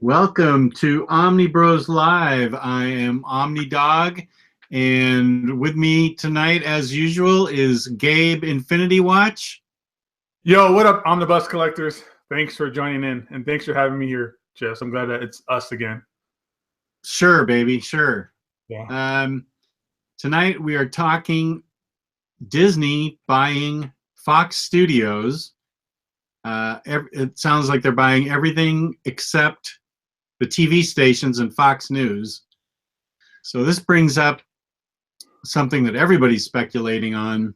Welcome to Omnibros Live. I am OmniDog, and with me tonight, as usual, is Gabe Infinity Watch. Yo, what up, Omnibus Collectors? Thanks for joining in, and thanks for having me here, Jess. I'm glad that it's us again. Sure, baby, sure. Yeah. Tonight we are talking Disney buying Fox Studios. It sounds like they're buying everything except the TV stations and Fox News. So this brings up something that everybody's speculating on.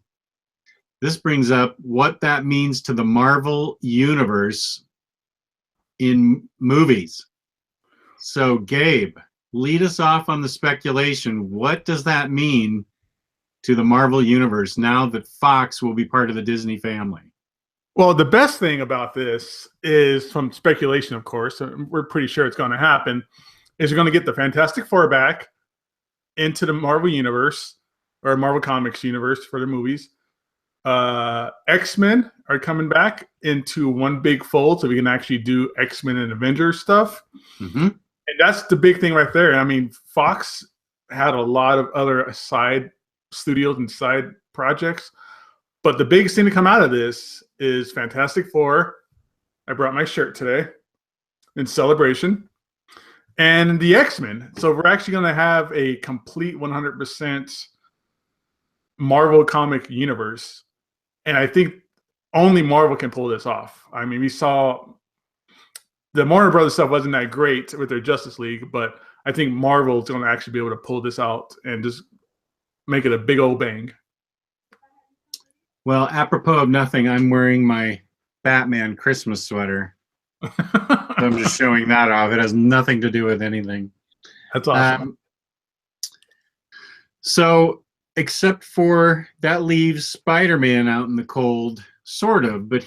This brings up what that means to the Marvel Universe in movies. So Gabe, lead us off on the speculation. What does that mean to the Marvel Universe now that Fox will be part of the Disney family? Well, the best thing about this is, from speculation, of course, we're pretty sure it's going to happen, is you're going to get the Fantastic Four back into the Marvel Universe, or Marvel Comics universe for the movies. X-Men are coming back into one big fold, so we can actually do X-Men and Avengers stuff. Mm-hmm. And that's the big thing right there. I mean, Fox had a lot of other side studios and side projects, but the biggest thing to come out of this is Fantastic Four. I brought my shirt today in celebration. And the X-Men. So we're actually going to have a complete 100% Marvel comic universe. And I think only Marvel can pull this off. I mean, we saw the Warner Brothers stuff wasn't that great with their Justice League, but I think Marvel is going to actually be able to pull this out and just make it a big old bang. Well, apropos of nothing, I'm wearing my Batman Christmas sweater. I'm just showing that off. It has nothing to do with anything. That's awesome. So, except for that leaves Spider-Man out in the cold, sort of, but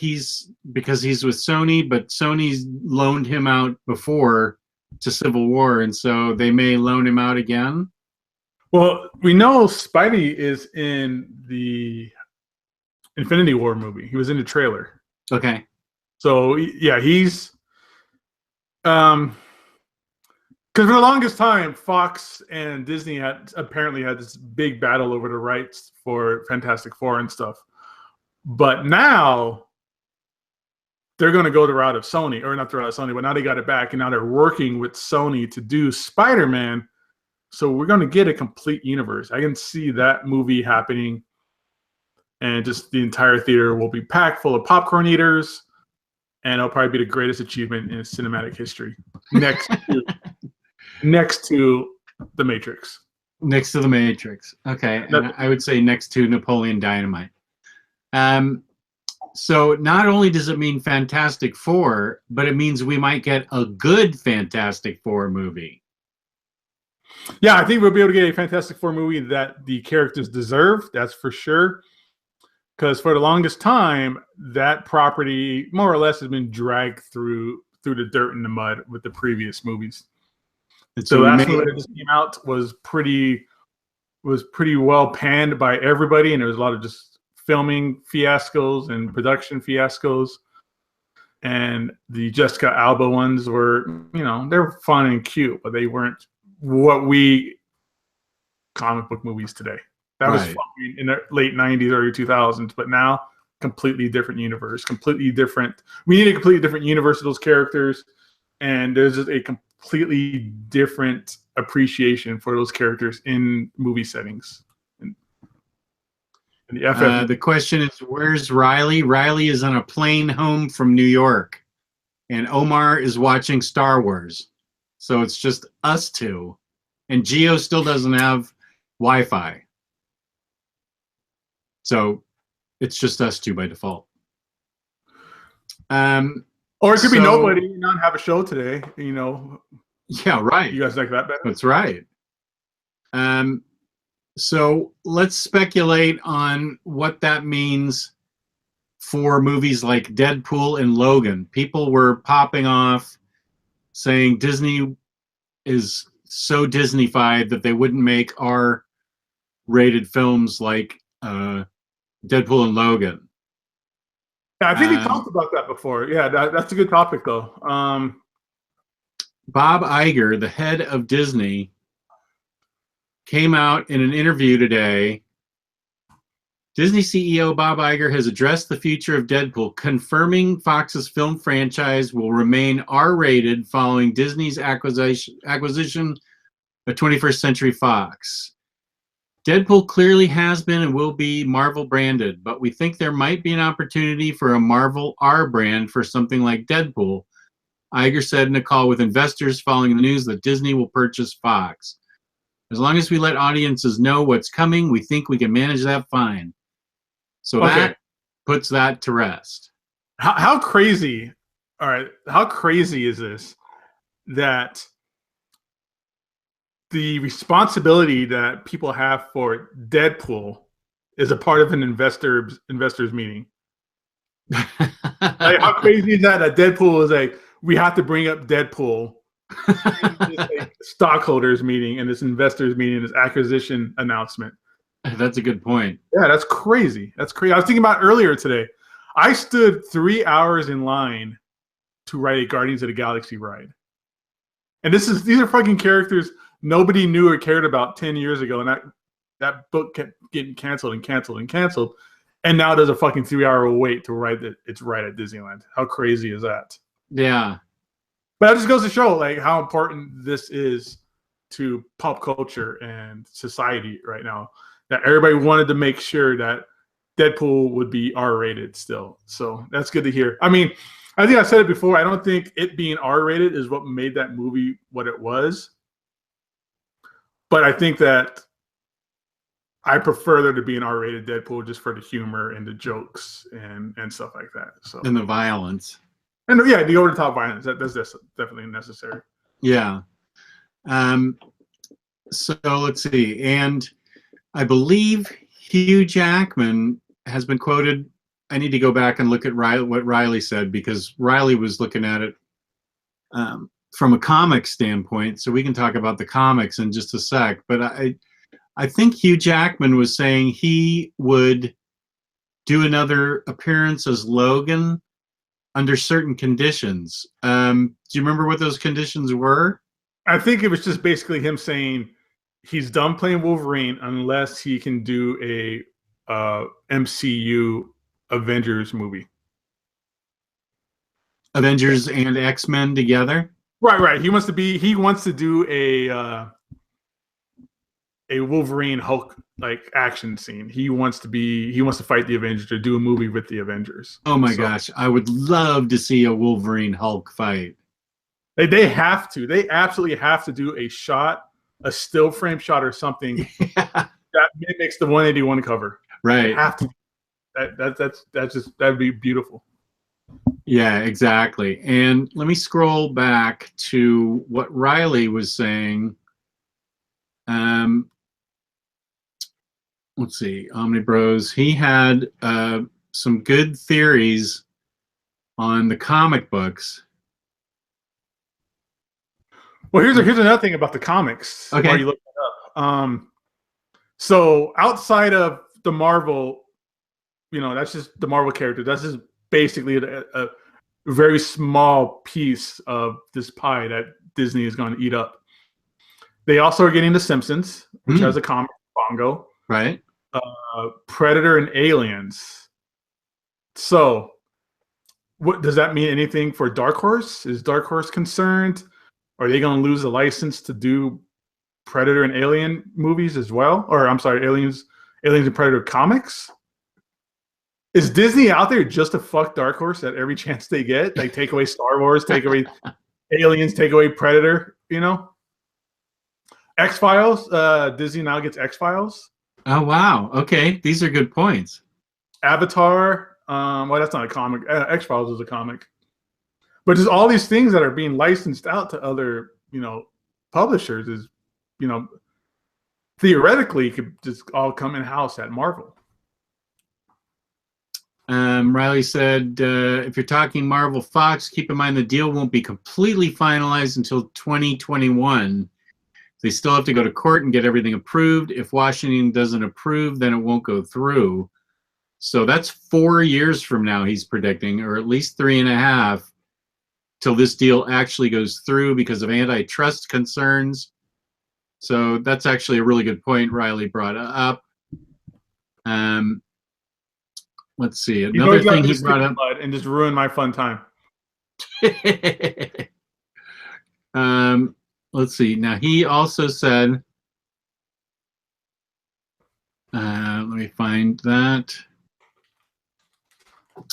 because he's with Sony, but Sony's loaned him out before to Civil War, and so they may loan him out again. Well, we know Spidey is in the Infinity War movie. He was in the trailer. Okay. So yeah, he's because for the longest time, Fox and Disney apparently had this big battle over the rights for Fantastic Four and stuff. But now they're going to go the route of Sony, or not the route of Sony, but now they got it back, and now they're working with Sony to do Spider-Man. So we're going to get a complete universe. I can see that movie happening, and just the entire theater will be packed full of popcorn eaters, and it'll probably be the greatest achievement in cinematic history. Next to The Matrix. Next to The Matrix. Okay. And I would say next to Napoleon Dynamite. So not only does it mean Fantastic Four, but it means we might get a good Fantastic Four movie. Yeah, I think we'll be able to get a Fantastic Four movie that the characters deserve. That's for sure. Because for the longest time, that property more or less has been dragged through the dirt and the mud with the previous movies. And so last movie that just came out was pretty well panned by everybody, and there was a lot of just filming fiascos and production fiascos. And the Jessica Alba ones were, they were fun and cute, but they weren't what we comic book movies today. That was fun in the late 90s, early 2000s, but now completely different universe, completely different. We need a completely different universe of those characters, and there's just a completely different appreciation for those characters in movie settings. And the question is, where's Riley? Riley is on a plane home from New York, and Omar is watching Star Wars. So it's just us two, and Gio still doesn't have Wi-Fi. So it's just us two by default. Or it could be nobody and not have a show today, Yeah, right. You guys like that better? That's right. So let's speculate on what that means for movies like Deadpool and Logan. People were popping off saying Disney is so Disney-fied that they wouldn't make R-rated films like Deadpool and Logan. Yeah, I think we talked about that before. Yeah, that's a good topic, though. Bob Iger, the head of Disney, came out in an interview today. Disney CEO Bob Iger has addressed the future of Deadpool, confirming Fox's film franchise will remain R-rated following Disney's acquisition of 21st Century Fox. Deadpool clearly has been and will be Marvel branded, but we think there might be an opportunity for a Marvel R brand for something like Deadpool, Iger said in a call with investors following the news that Disney will purchase Fox. As long as we let audiences know what's coming, we think we can manage that fine. So that puts that to rest. How crazy, all right, how crazy is this that the responsibility that people have for Deadpool is a part of an investors meeting? Like, how crazy is that Deadpool is like, we have to bring up Deadpool in this like, stockholders meeting and this investors meeting, this acquisition announcement. That's a good point. Yeah, that's crazy. That's crazy. I was thinking about earlier today. I stood 3 hours in line to write a Guardians of the Galaxy ride. And these are fucking characters nobody knew or cared about 10 years ago. And that book kept getting canceled and canceled and canceled. And now there's a fucking 3-hour wait to write that it's right at Disneyland. How crazy is that? Yeah. But that just goes to show like how important this is to pop culture and society right now. That everybody wanted to make sure that Deadpool would be R-rated still. So that's good to hear. I mean, I think I said it before. I don't think it being R-rated is what made that movie what it was. But I think that I prefer there to be an R-rated Deadpool just for the humor and the jokes and stuff like that. So and the violence. And yeah, the over-the-top violence. That's definitely necessary. Yeah. So let's see. And I believe Hugh Jackman has been quoted. I need to go back and look at what Riley said because Riley was looking at it from a comic standpoint. So we can talk about the comics in just a sec. But I think Hugh Jackman was saying he would do another appearance as Logan under certain conditions. Do you remember what those conditions were? I think it was just basically him saying he's done playing Wolverine unless he can do a MCU Avengers movie. Avengers and X-Men together? Right. He wants to do a Wolverine Hulk like action scene. He wants to fight the Avengers or do a movie with the Avengers. Oh my gosh, I would love to see a Wolverine Hulk fight. They have to. They absolutely have to do a still frame shot or something that mimics the 181 cover. Right. They have to. That'd be beautiful. Yeah, exactly. And let me scroll back to what Riley was saying. Let's see, Omnibros. He had some good theories on the comic books. Well, here's another thing about the comics. Okay. While you look it up. So outside of the Marvel, that's just the Marvel character. That's just basically a very small piece of this pie that Disney is going to eat up. They also are getting The Simpsons, which has a comic bongo. Right. Predator and Aliens. So, what does that mean? Anything for Dark Horse? Is Dark Horse concerned? Are they going to lose the license to do Predator and Alien movies as well? Or I'm sorry, Aliens and Predator comics? Is Disney out there just to fuck Dark Horse at every chance they get? Like take away Star Wars, take away Aliens, take away Predator, X-Files, Disney now gets X-Files. Oh, wow. Okay. These are good points. Avatar. Well, that's not a comic. X-Files is a comic. But just all these things that are being licensed out to other, publishers is, theoretically could just all come in-house at Marvel. Riley said, if you're talking Marvel Fox, keep in mind the deal won't be completely finalized until 2021. They still have to go to court and get everything approved. If Washington doesn't approve, then it won't go through. So that's 4 years from now, he's predicting, or at least 3.5. till this deal actually goes through because of antitrust concerns. So that's actually a really good point Riley brought up. Let's see. Another thing he brought up. And just ruin my fun time. Let's see. Now, he also said, let me find that.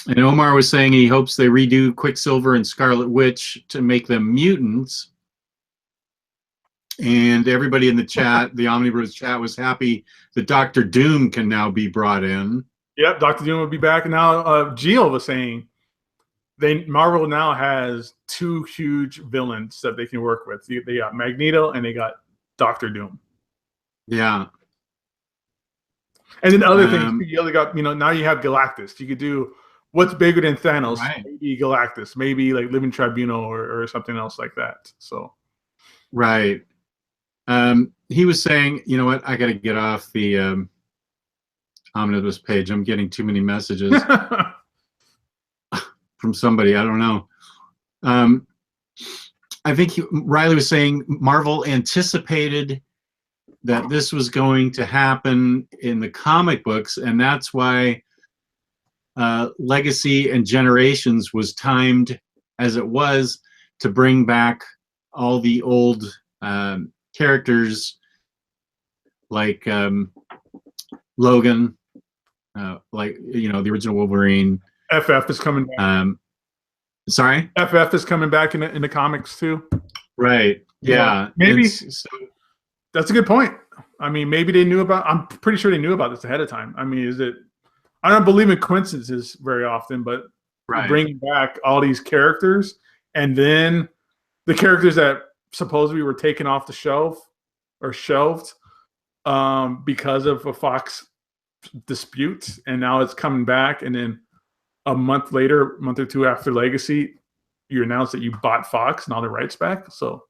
And Omar was saying he hopes they redo Quicksilver and Scarlet Witch to make them mutants. And everybody in the chat, the Omnibros chat, was happy that Dr. Doom can now be brought in. Yep, Dr. Doom will be back. And now Gio was saying Marvel now has 2 huge villains that they can work with. They got Magneto and they got Dr. Doom. Yeah. And then other things, you got, now you have Galactus. You could do what's bigger than Thanos, right. Maybe Galactus, maybe like Living Tribunal or something else like that. So, right. He was saying, you know what, I got to get off the Omnibus page. I'm getting too many messages from somebody. I don't know. I think Riley was saying Marvel anticipated that this was going to happen in the comic books, and that's why Legacy and Generations was timed as it was to bring back all the old characters like Logan, like the original Wolverine. FF is coming back. Sorry? FF is coming back in the comics too. Right. Yeah. Maybe. So, that's a good point. I mean, maybe they knew about. I'm pretty sure they knew about this ahead of time. I mean, I don't believe in coincidences very often, but bringing back all these characters and then the characters that supposedly were taken off the shelf or shelved because of a Fox dispute, and now it's coming back, and then a month later, month or two after Legacy, you announce that you bought Fox and all the rights back. So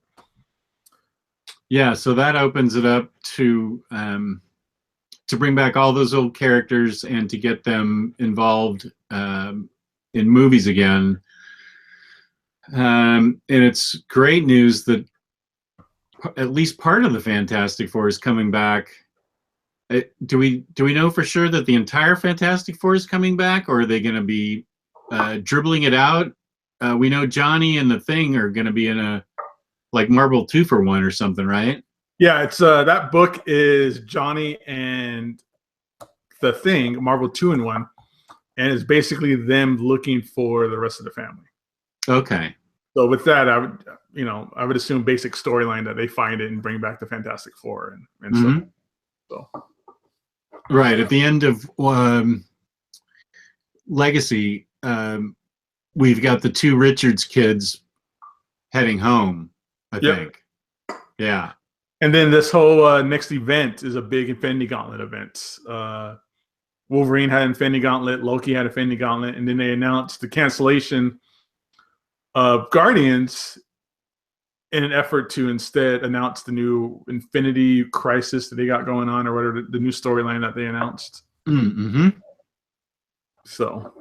yeah, so that opens it up to bring back all those old characters and to get them involved in movies again. And it's great news that at least part of the Fantastic Four is coming back. Do we know for sure that the entire Fantastic Four is coming back, or are they going to be dribbling it out? We know Johnny and the Thing are going to be in a Marvel 2-for-1 or something, right? Yeah, it's that book is Johnny and the Thing, Marvel 2-in-1, and it's basically them looking for the rest of the family. Okay. So with that, I would assume basic storyline that they find it and bring back the Fantastic Four and mm-hmm. So. Right at the end of Legacy, we've got the 2 Richards kids heading home. I think. Yeah. And then this whole next event is a big Infinity Gauntlet event. Wolverine had Infinity Gauntlet, Loki had Infinity Gauntlet, and then they announced the cancellation of Guardians in an effort to instead announce the new Infinity Crisis that they got going on, or whatever the new storyline that they announced. Mm-hmm. So.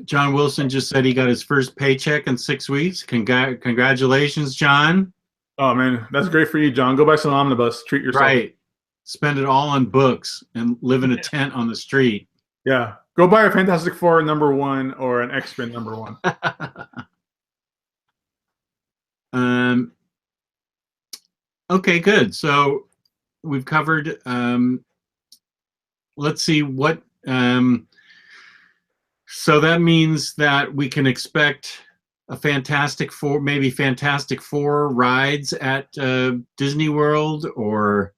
John Wilson just said he got his first paycheck in 6 weeks. Congratulations, John. Oh, man. That's great for you, John. Go buy some Omnibus. Treat yourself. Right. Spend it all on books and live in a tent on the street. Yeah. Go buy a Fantastic Four #1 or an X-Men #1. Okay, good. So we've covered, let's see what, so that means that we can expect a Fantastic Four, maybe Fantastic Four rides at Disney World, or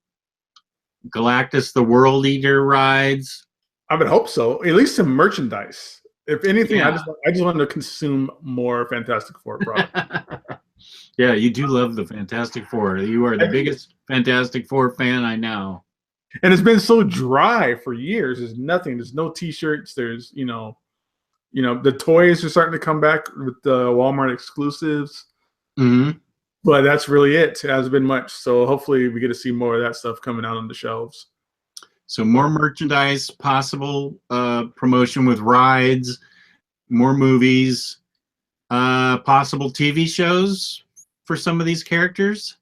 Galactus the World Eater rides. I would hope so. At least some merchandise. If anything, yeah. I just want to consume more Fantastic Four products. Yeah, you do love the Fantastic Four. You are the biggest Fantastic Four fan I know. And it's been so dry for years. There's nothing. There's no T-shirts. There's the toys are starting to come back with the Walmart exclusives. Mm-hmm. But that's really it. It hasn't been much. So hopefully we get to see more of that stuff coming out on the shelves. So more merchandise, possible promotion with rides, more movies. Possible TV shows for some of these characters.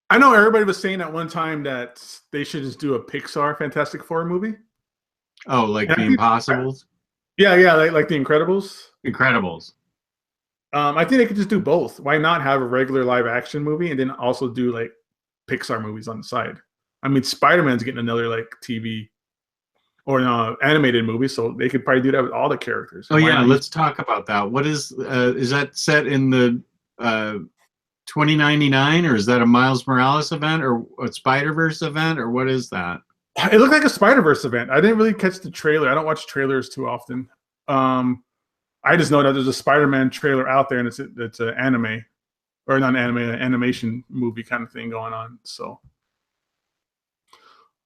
I know everybody was saying at one time that they should just do a Pixar Fantastic Four movie. Oh, like The Impossibles? Yeah, like The Incredibles. Incredibles. I think they could just do both. Why not have a regular live action movie and then also do like Pixar movies on the side? I mean, Spider-Man's getting another like TV or animated movie, so they could probably do that with all the characters. Oh yeah, let's talk about that. What is that set in the 2099, or is that a Miles Morales event or a Spider-Verse event, or what is that? It looked like a Spider-Verse event. I didn't really catch the trailer. I don't watch trailers too often. I just know that there's a Spider-Man trailer out there, and it's an anime, or not an anime, an animation movie kind of thing going on. So,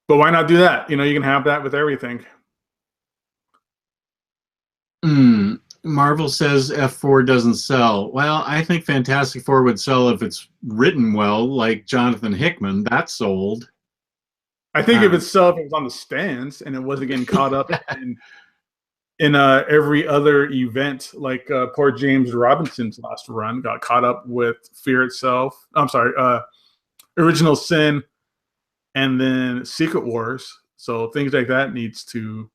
but why not do that? You can have that with everything. Marvel says F4 doesn't sell. Well, I think Fantastic Four would sell if it's written well, like Jonathan Hickman. That sold. I think if it was on the stands and it wasn't getting caught up in every other event, like poor James Robinson's last run got caught up with Fear Itself. I'm sorry, Original Sin, and then Secret Wars. So things like that needs to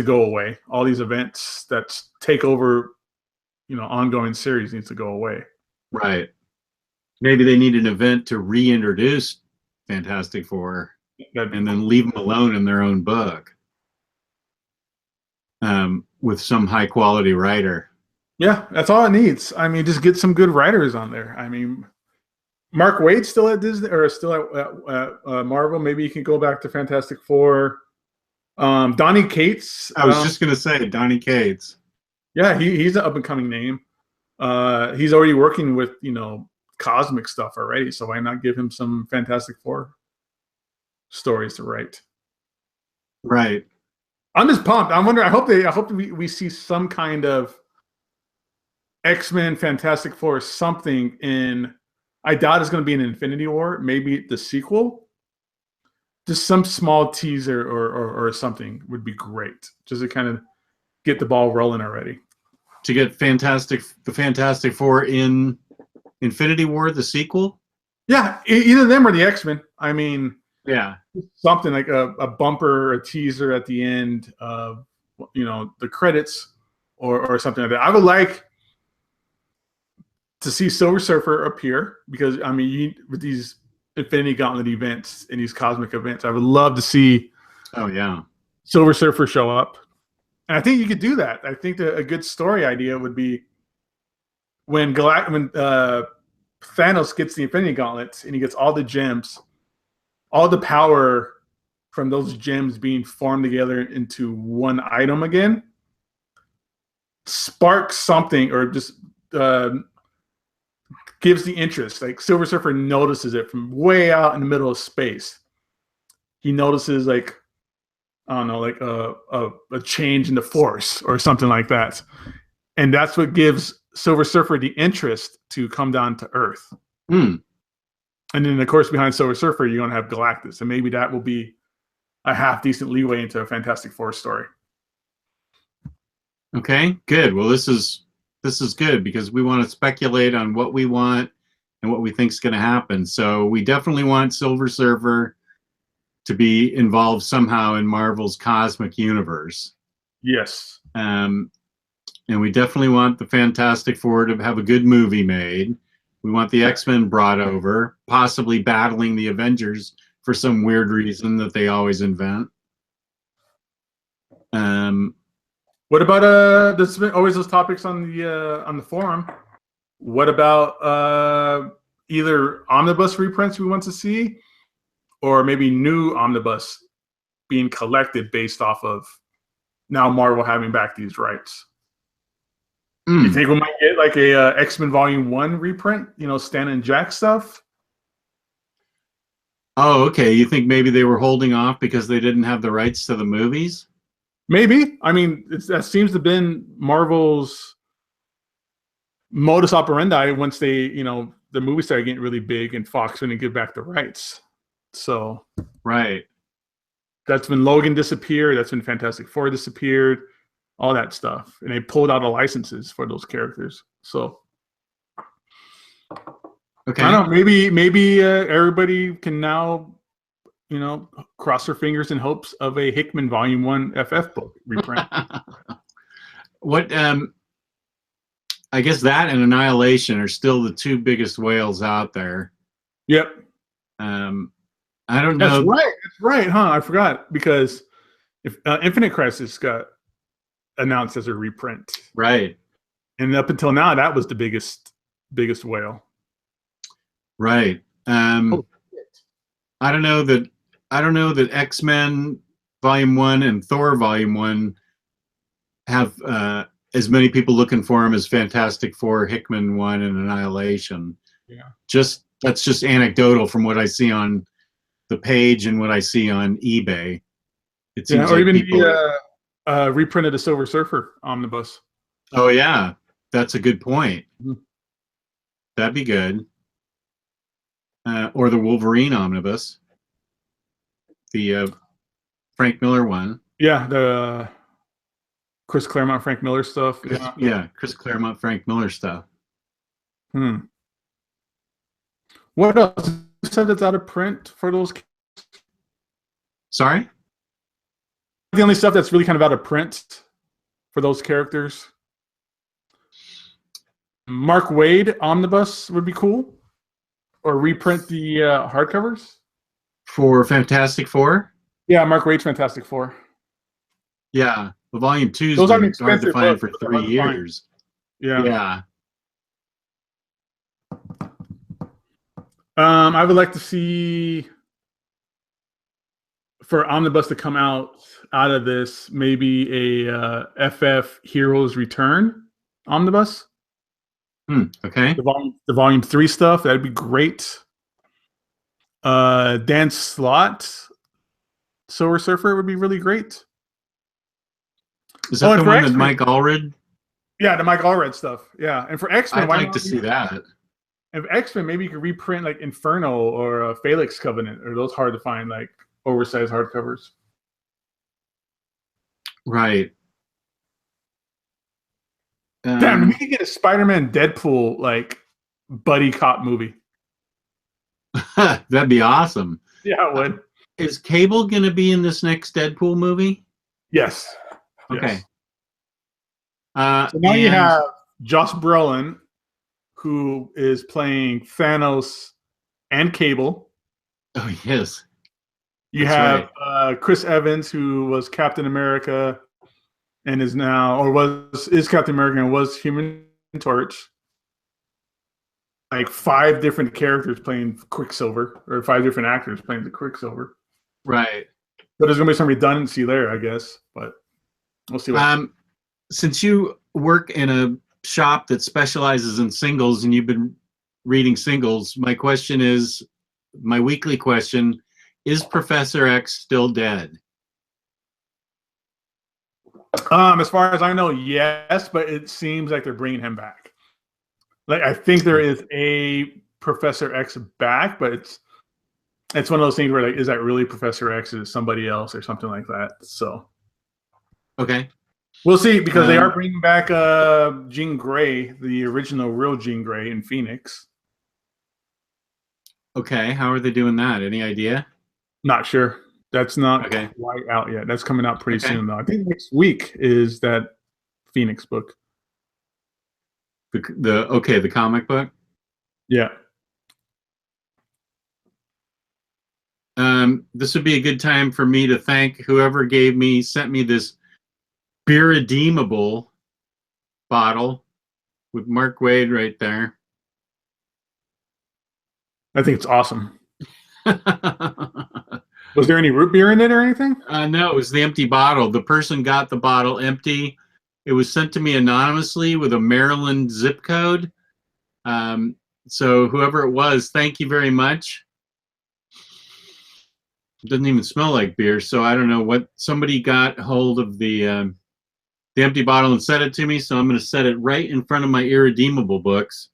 go away. All these events that take over, ongoing series needs to go away. Right. Maybe they need an event to reintroduce Fantastic Four and then leave them alone in their own book with some high quality writer. Yeah, that's all it needs. I mean, just get some good writers on there. I mean, Mark Waid's still at Disney or still at Marvel. Maybe you can go back to Fantastic Four. Donny Cates. I was just going to say Donny Cates. Yeah, he's an up-and-coming name. He's already working with, cosmic stuff already, so why not give him some Fantastic Four stories to write? Right. I'm just pumped. I wonder. I hope we see some kind of X-Men, Fantastic Four, something in. I doubt it's going to be an Infinity War. Maybe the sequel. Just some small teaser or something would be great, just to kind of get the ball rolling already. To get the Fantastic Four in Infinity War, the sequel? Yeah, either them or the X-Men. I mean, yeah, something like a bumper, a teaser at the end of the credits or something like that. I would like to see Silver Surfer appear because with these Infinity Gauntlet events and these cosmic events, I would love to see. Oh yeah, Silver Surfer show up, and I think you could do that. I think that a good story idea would be when Thanos gets the Infinity Gauntlets and he gets all the gems, all the power from those gems being formed together into one item again, sparks something or just gives the interest. Like Silver Surfer notices it from way out in the middle of space. He notices a change in the force or something like that. And that's what gives Silver Surfer the interest to come down to Earth. And then, of course, behind Silver Surfer, you're going to have Galactus. And maybe that will be a half-decent leeway into a Fantastic Four story. Okay, good. Well, this is good because we want to speculate on what we want and what we think is going to happen. So we definitely want Silver Surfer to be involved somehow in Marvel's cosmic universe. Yes. And we definitely want the Fantastic Four to have a good movie made. We want the X-Men brought over, possibly battling the Avengers for some weird reason that they always invent. What about there's been always those topics on the forum. What about either omnibus reprints we want to see, or maybe new omnibus being collected based off of now Marvel having back these rights? You think we might get like a X-Men Volume 1 reprint? Stan and Jack stuff? Oh, okay. You think maybe they were holding off because they didn't have the rights to the movies? Maybe. I mean, that seems to have been Marvel's modus operandi once they, the movies started getting really big and Fox couldn't give back the rights. So, right. That's when Logan disappeared. That's when Fantastic Four disappeared. all that stuff, and they pulled out the licenses for those characters. So Okay. I don't know. Maybe everybody can now, cross their fingers in hopes of a Hickman Volume 1 FF book reprint. What? I guess that and Annihilation are still the two biggest whales out there. Yep. I don't know. That's right, huh? I forgot, because if Infinite Crisis got announced as a reprint, Right. and up until now, that was the biggest whale. Right. I don't know that X-Men Volume 1 and Thor Volume 1 have as many people looking for them as Fantastic Four, Hickman 1, and Annihilation. Yeah. That's just anecdotal from what I see on the page and what I see on eBay. It seems or like even people the reprint of the Silver Surfer omnibus. Oh yeah, that's a good point. Mm-hmm. That'd be good. Or the Wolverine omnibus, the Frank Miller one. Yeah, the Chris Claremont, Frank Miller stuff. Yeah, Chris Claremont, Frank Miller stuff. What else? You said it's out of print for those. Sorry? The only stuff that's really kind of out of print for those characters. Mark Waid omnibus would be cool. Or reprint the hardcovers. For Fantastic Four? Yeah, Mark Waid's Fantastic Four. Yeah, the Volume 2's those been aren't hard to find for books, 3 years. Yeah. I would like to see, for Omnibus to come out of this, maybe a FF Heroes Return Omnibus. Okay. The volume 3 stuff, that'd be great. Dan Slott Silver Surfer would be really great. Is that the one that Mike Allred? Yeah, the Mike Allred stuff. Yeah, and for X-Men, I'd like to see that. If X-Men, maybe you could reprint like Inferno or Felix Covenant, or those hard to find, like oversized hardcovers. Right. Damn, we could get a Spider-Man Deadpool like buddy cop movie. That'd be awesome. Yeah, it would. Is Cable going to be in this next Deadpool movie? Yes. Okay. Yes. So now you have Josh Brolin, who is playing Thanos and Cable. Oh, yes. You have Chris Evans, who was Captain America and is now, or is Captain America and was Human Torch. Like 5 different characters playing Quicksilver, or 5 different actors playing the Quicksilver. Right. But there's going to be some redundancy there, I guess. But we'll see what since you work in a shop that specializes in singles and you've been reading singles, my weekly question, is Professor X still dead? As far as I know, yes, but it seems like they're bringing him back. Like, I think there is a Professor X back, but it's one of those things where, like, is that really Professor X? Is it somebody else or something like that? So, okay, we'll see, because they are bringing back Jean Grey, the original real Jean Grey in Phoenix. Okay, how are they doing that? Any idea? Not sure. That's not quite out yet. That's coming out pretty soon, though. I think next week is that Phoenix book. The comic book? Yeah. This would be a good time for me to thank whoever sent me this beer redeemable bottle with Mark Waid right there. I think it's awesome. Was there any root beer in it or anything? No, it was the empty bottle. The person got the bottle empty. It was sent to me anonymously with a Maryland zip code. So whoever it was, thank you very much. It doesn't even smell like beer, so I don't know what. Somebody got hold of the empty bottle and sent it to me, so I'm going to set it right in front of my irredeemable books.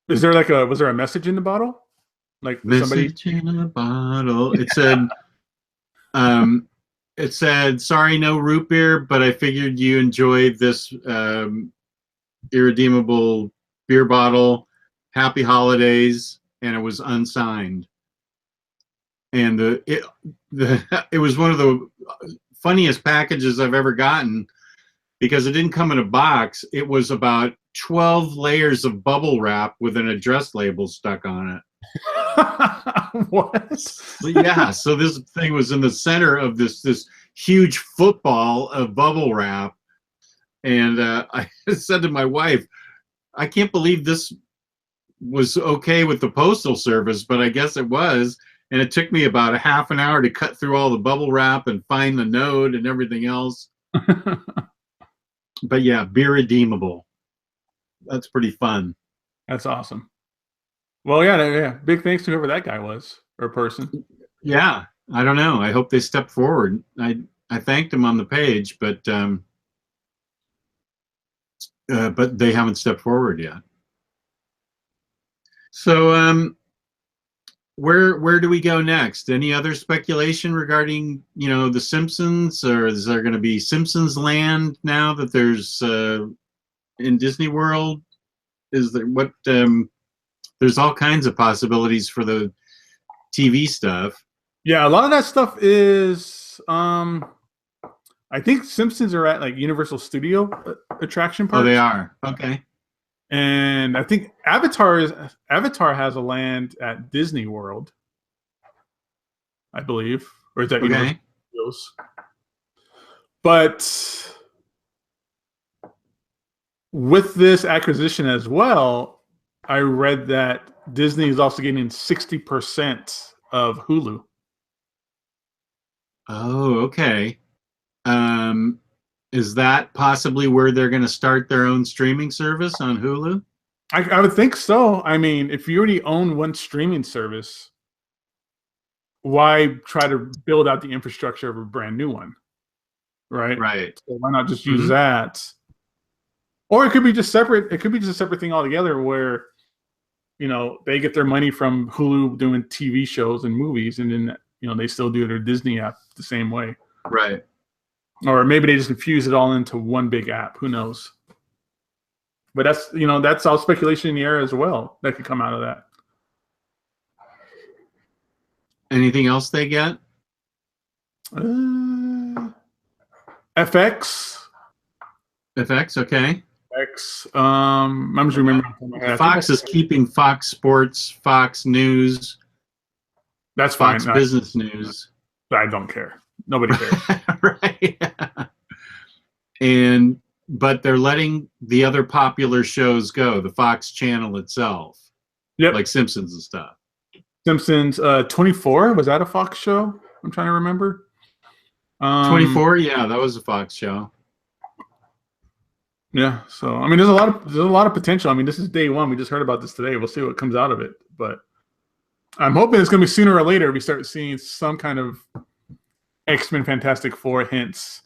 Was there a message in the bottle? Like Message in a bottle. It said, it said, "Sorry, no root beer, but I figured you enjoyed this irredeemable beer bottle. Happy holidays," and it was unsigned. And it was one of the funniest packages I've ever gotten because it didn't come in a box. It was about 12 layers of bubble wrap with an address label stuck on it. What? Yeah, so this thing was in the center of this huge football of bubble wrap, and I said to my wife, "I can't believe this was okay with the postal service, but I guess it was." And it took me about a half an hour to cut through all the bubble wrap and find the note and everything else. But yeah, beer redeemable. That's pretty fun. That's awesome. Well, yeah. Big thanks to whoever that guy was or person. Yeah, I don't know. I hope they step forward. I thanked them on the page, but they haven't stepped forward yet. So where do we go next? Any other speculation regarding, the Simpsons, or is there going to be Simpsons Land now that there's in Disney World? Is there there's all kinds of possibilities for the TV stuff. Yeah, a lot of that stuff is I think Simpsons are at like Universal Studio attraction parks. Oh, they are. Okay. And I think Avatar has a land at Disney World, I believe, or is that Universal Studios? But with this acquisition as well, I read that Disney is also getting 60% of Hulu. Oh, okay. Is that possibly where they're going to start their own streaming service on Hulu? I would think so. I mean, if you already own one streaming service, why try to build out the infrastructure of a brand new one? Right? Right. So why not just use that? Or it could be just separate. It could be just a separate thing altogether where, they get their money from Hulu doing TV shows and movies, and then, they still do their Disney app the same way. Right. Or maybe they just infuse it all into one big app. Who knows? But that's all speculation in the air as well that could come out of that. Anything else they get? FX. FX, okay. FX. I'm just remembering. Fox is keeping Fox Sports, Fox News. That's Fox fine. Business News. I don't care. Nobody cares. Right. But they're letting the other popular shows go, the Fox channel itself. Yep. Like Simpsons and stuff. Simpsons 24, was that a Fox show? I'm trying to remember. 24, yeah, that was a Fox show. Yeah, so I mean there's a lot of potential. I mean, this is day one. We just heard about this today. We'll see what comes out of it. But I'm hoping it's gonna be sooner or later we start seeing some kind of X-Men Fantastic Four hints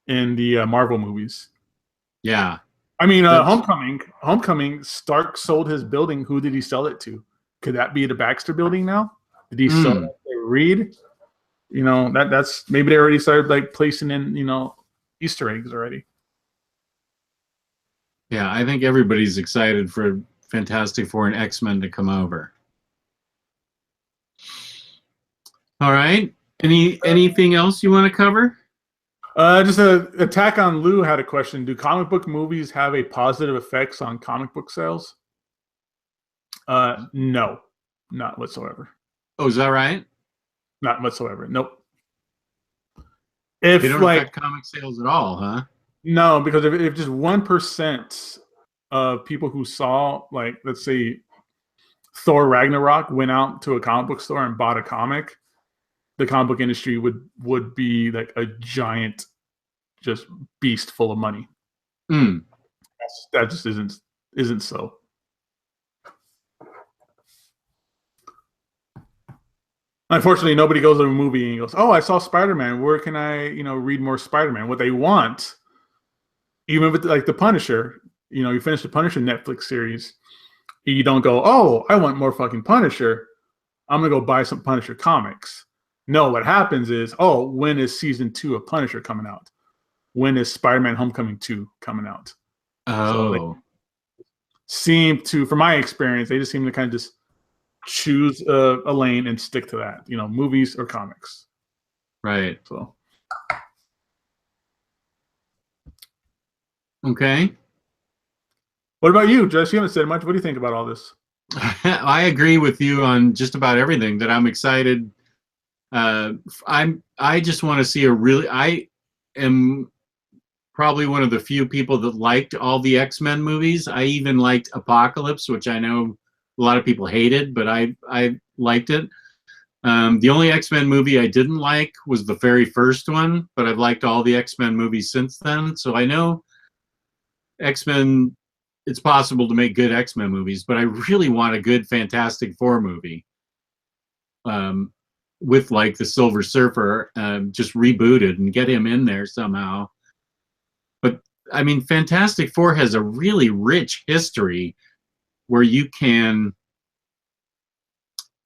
in the Marvel movies. Yeah. I mean, Homecoming, Stark sold his building. Who did he sell it to? Could that be the Baxter building now? Did he sell it to Reed? That's maybe they already started like placing in, Easter eggs already. Yeah, I think everybody's excited for Fantastic Four and X-Men to come over. All right. Anything else you want to cover? Just a Attack on Lou had a question. Do comic book movies have a positive effects on comic book sales? No, not whatsoever. Oh, is that right? Not whatsoever. Nope. They don't affect comic sales at all, huh? No, because if just 1% of people who saw, like, let's say, Thor Ragnarok went out to a comic book store and bought a comic, the comic book industry would be like a giant, just beast full of money. That just isn't so. Unfortunately, nobody goes to a movie and goes, "Oh, I saw Spider-Man. Where can I, read more Spider-Man?" What they want, even with like the Punisher, you finish the Punisher Netflix series, you don't go, "Oh, I want more fucking Punisher. I'm gonna go buy some Punisher comics." No, what happens is, oh, when is season 2 of Punisher coming out? When is Spider-Man Homecoming 2 coming out? So they Oh, seem to, from my experience, they just seem to kind of just choose a lane and stick to that, movies or comics. right. So, Okay. what about you, Jess? You haven't said much. What do you think about all this? I agree with you on just about everything. That I'm excited. I just want to see I am probably one of the few people that liked all the X-Men movies. I even liked Apocalypse, which I know a lot of people hated, but I liked it. The only X-Men movie I didn't like was the very first one, but I've liked all the X-Men movies since then. So I know X-Men, it's possible to make good X-Men movies, but I really want a good Fantastic Four movie. With like the Silver Surfer, just rebooted and get him in there somehow. But I mean, Fantastic Four has a really rich history where you can.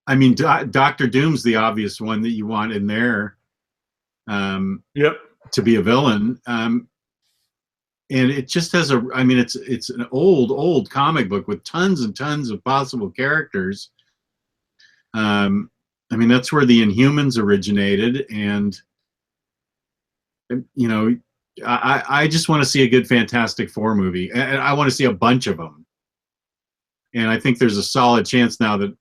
I mean, Doctor Doom's the obvious one that you want in there. Yep. To be a villain. And it just has I mean, it's an old comic book with tons and tons of possible characters. I mean, that's where the Inhumans originated, and I just want to see a good Fantastic Four movie, and I want to see a bunch of them. And I think there's a solid chance now that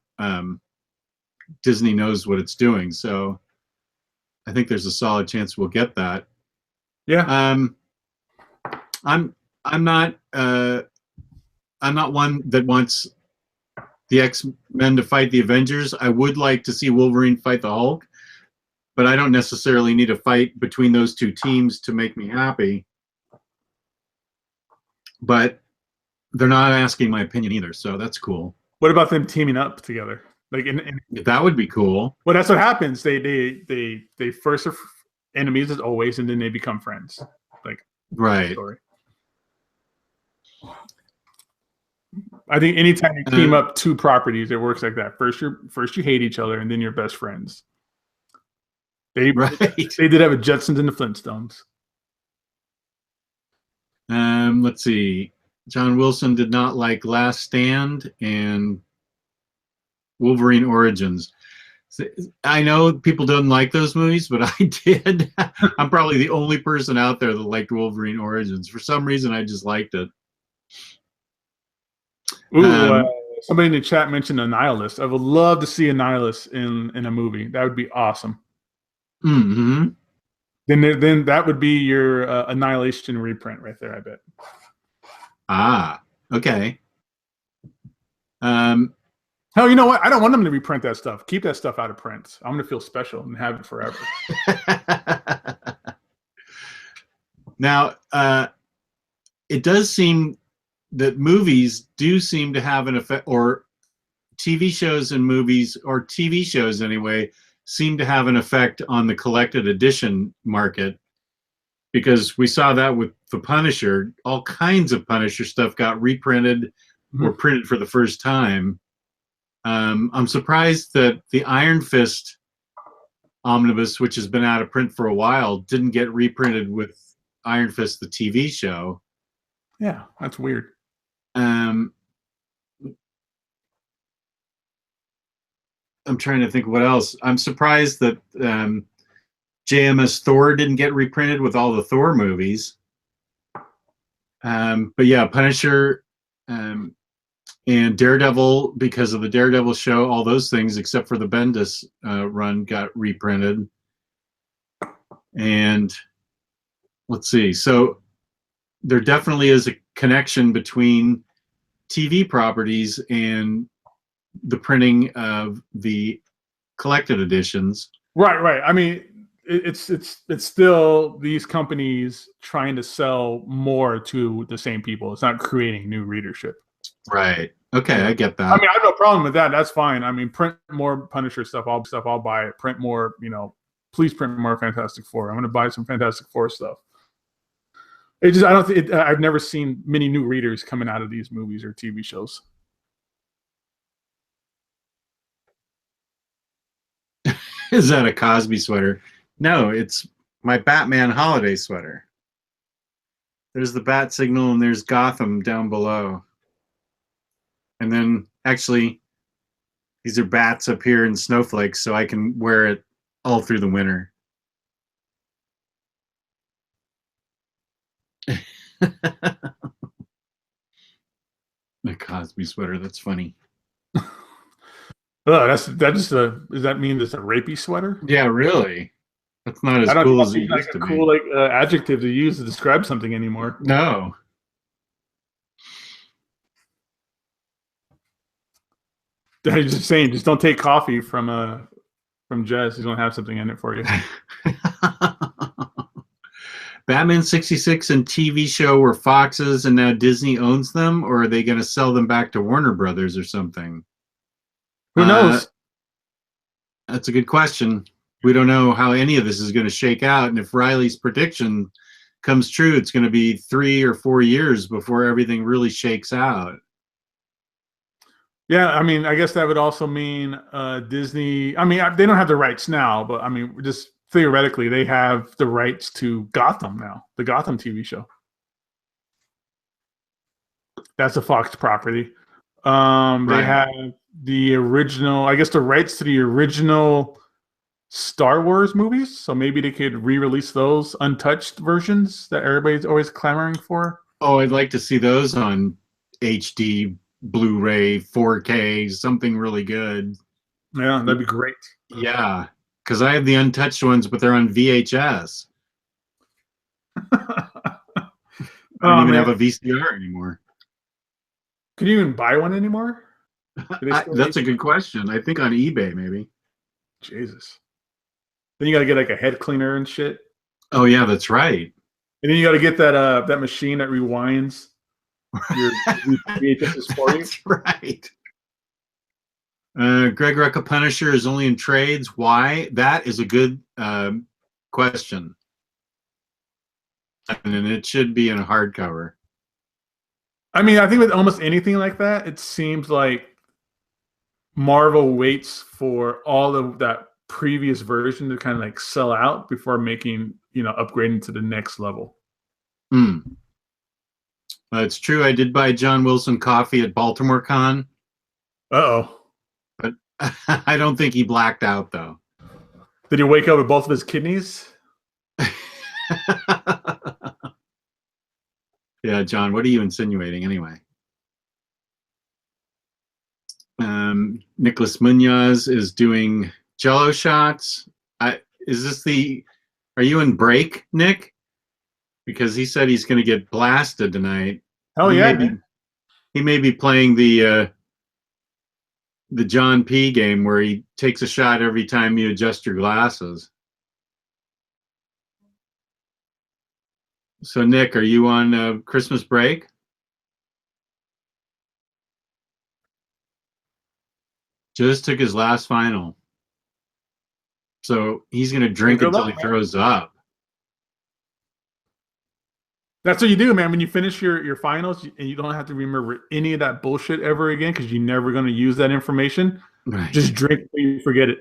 Disney knows what it's doing, so I think there's a solid chance we'll get that. Yeah. I'm not one that wants the X-Men to fight the Avengers. I would like to see Wolverine fight the Hulk, but I don't necessarily need a fight between those two teams to make me happy. But they're not asking my opinion either, so that's cool. What about them teaming up together? Like, that would be cool. Well, that's what happens. They first are enemies as always, and then they become friends. Like, right. Story. I think anytime you team up two properties, it works like that. First you hate each other, and then you're best friends. They did have a Jetsons and the Flintstones. Let's see. John Wilson did not like Last Stand and Wolverine Origins. I know people don't like those movies, but I did. I'm probably the only person out there that liked Wolverine Origins. For some reason, I just liked it. Ooh, somebody in the chat mentioned Annihilus. I would love to see Annihilus in a movie. That would be awesome. Mm-hmm. Then that would be your Annihilation reprint right there, I bet. Ah, okay. Hell, you know what? I don't want them to reprint that stuff. Keep that stuff out of print. I'm going to feel special and have it forever. Now, it does seem that movies do seem to have an effect, or TV shows and movies, or TV shows anyway, seem to have an effect on the collected edition market, because we saw that with the Punisher. All kinds of Punisher stuff got reprinted or printed for the first time. I'm surprised that the Iron Fist omnibus, which has been out of print for a while, didn't get reprinted with Iron Fist, the TV show. Yeah, that's weird. I'm trying to think what else. I'm surprised that JMS Thor didn't get reprinted with all the Thor movies. But yeah, Punisher and Daredevil, because of the Daredevil show, all those things except for the Bendis run got reprinted. And let's see. So there definitely is a connection between TV properties and the printing of the collected editions. Right. I mean, it's still these companies trying to sell more to the same people. It's not creating new readership. Right. Okay, I get that. I mean, I have no problem with that. That's fine. I mean, print more Punisher stuff. I'll buy it. Print more. Please print more Fantastic Four. I'm going to buy some Fantastic Four stuff. It just, I don't think I've never seen many new readers coming out of these movies or TV shows. Is that a Cosby sweater? No, it's my Batman holiday sweater. There's the bat signal and there's Gotham down below. And then actually, these are bats up here in snowflakes, so I can wear it all through the winter. The Cosby sweater, that's funny. Oh, does that mean it's a rapey sweater? Yeah, really. That's not as I don't cool think as it it's like used a to cool be. adjective to use to describe something anymore. No. I'm just saying, just don't take coffee from Jess. He's gonna have something in it for you. Batman 66 and TV show were Fox's and now Disney owns them, or are they going to sell them back to Warner Brothers or something? Who knows? That's a good question. We don't know how any of this is going to shake out. And if Riley's prediction comes true, it's going to be 3 or 4 years before everything really shakes out. Yeah, I mean, I guess that would also mean Disney. I mean, they don't have the rights now, but I mean, just theoretically, they have the rights to Gotham now, the Gotham TV show. That's a Fox property. They have the original, I guess, the rights to the original Star Wars movies. So maybe they could re-release those untouched versions that everybody's always clamoring for. Oh, I'd like to see those on HD, Blu-ray, 4K, something really good. Yeah, that'd be great. Yeah, because I have the untouched ones, but they're on VHS. I don't even have a VCR anymore. Can you even buy one anymore? That's a good question. I think on eBay, maybe. Jesus. Then you got to get like a head cleaner and shit. Oh yeah, that's right. And then you got to get that machine that rewinds your VHSs for you. That's right. Greg Rucka Punisher is only in trades. Why? That is a good question. And it should be in a hardcover. I mean, I think with almost anything like that, it seems like Marvel waits for all of that previous version to kind of like sell out before making, upgrading to the next level. It's true. I did buy John Wilson coffee at Baltimore Con. Uh-oh. But I don't think he blacked out, though. Did he wake up with both of his kidneys? Yeah, John, what are you insinuating anyway? Nicholas Munoz is doing Jello shots. Are you in break, Nick? Because he said he's going to get blasted tonight. Oh yeah. He may be playing the John P game where he takes a shot every time you adjust your glasses. So, Nick, are you on Christmas break? Just took his last final. So he's going to drink until he throws up. That's what you do, man. When you finish your finals and you don't have to remember any of that bullshit ever again because you're never going to use that information, right. Just drink until you forget it.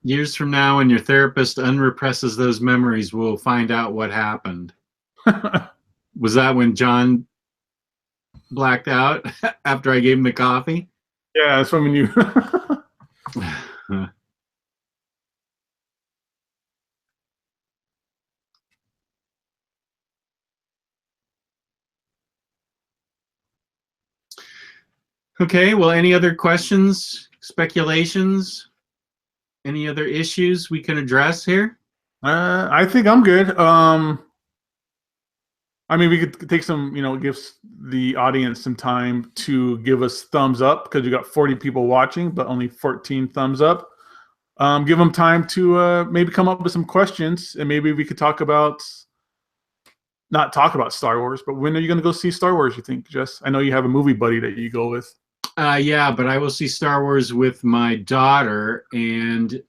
Years from now, when your therapist unrepresses those memories, we'll find out what happened. Was that when John blacked out after I gave him the coffee? Yeah, that's when you... Okay, well, any other questions, speculations, any other issues we can address here? I think I'm good. I mean, we could take some, give the audience some time to give us thumbs up because we got 40 people watching, but only 14 thumbs up. Give them time to maybe come up with some questions, and maybe we could not talk about Star Wars, but when are you going to go see Star Wars, you think, Jess? I know you have a movie buddy that you go with. Yeah, but I will see Star Wars with my daughter, and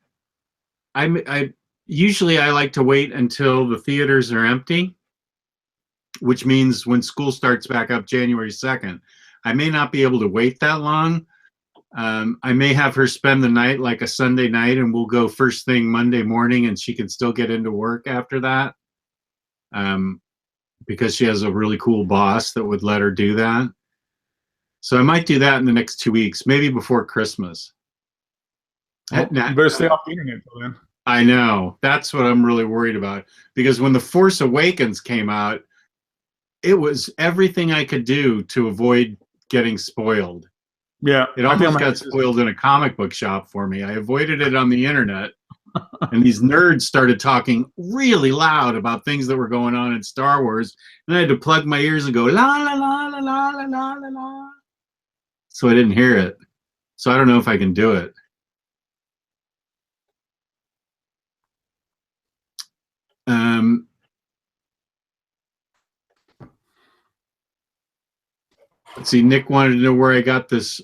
I usually like to wait until the theaters are empty, which means when school starts back up January 2nd. I may not be able to wait that long, I may have her spend the night like a Sunday night, and we'll go first thing Monday morning, and she can still get into work after that. Because she has a really cool boss that would let her do that. So I might do that in the next 2 weeks, maybe before Christmas. Well, you better stay off the internet till then. I know. That's what I'm really worried about. Because when The Force Awakens came out, it was everything I could do to avoid getting spoiled. Yeah. It almost got spoiled in a comic book shop for me. I avoided it on the internet. And these nerds started talking really loud about things that were going on in Star Wars. And I had to plug my ears and go, la, la, la, la, la, la, la, la, la. So I didn't hear it. So I don't know if I can do it. Let's see, Nick wanted to know where I got this